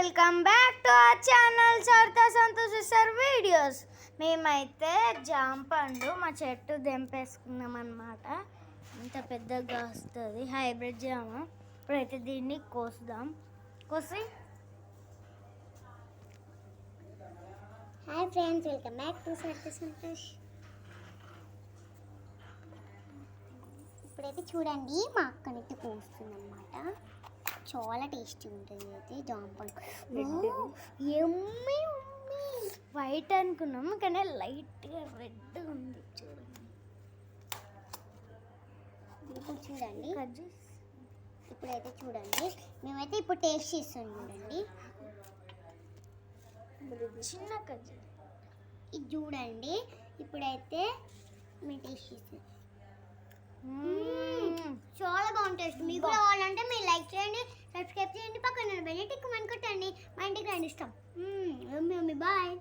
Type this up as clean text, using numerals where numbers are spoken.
Welcome back to our channel Saritha Santosh sir videos. మేమైతే జామ పండు మా చెట్టు దెంపేసుకున్నాం అన్నమాట. ఇంత పెద్దగా వస్తుంది హైబ్రిడ్ జామ. ఇప్పుడైతే దీన్ని కోసుదాం. కోసి hi friends, welcome back to Saritha Santosh. ఇప్పుడైతే చూడండి, మా అక్కనైతే కోస్తుంది అన్నమాట. చాలా టేస్టీ ఉంటుంది అయితే జామ పండు. వైట్ అనుకున్నాం కానీ లైట్గా రెడ్ ఉంది. చూడండి ఇప్పుడు చూడండి, ఇప్పుడైతే చూడండి మేమైతే ఇప్పుడు టేస్ట్ చేస్తాం. చూడండి చిన్న కజ్జి ఇది చూడండి. ఇప్పుడైతే మేము టేస్ట్ చేస్తాం. చాలా బాగుంటుంది. మీకు కూడా కావాలంటే మీరు లైక్ చేయండి, సబ్స్క్రైబ్ చేయండి, పక్కన బెల్ ఐకాన్ కొట్టండి. మా ఇంటికి రండి, ఇష్టం. బాయ్.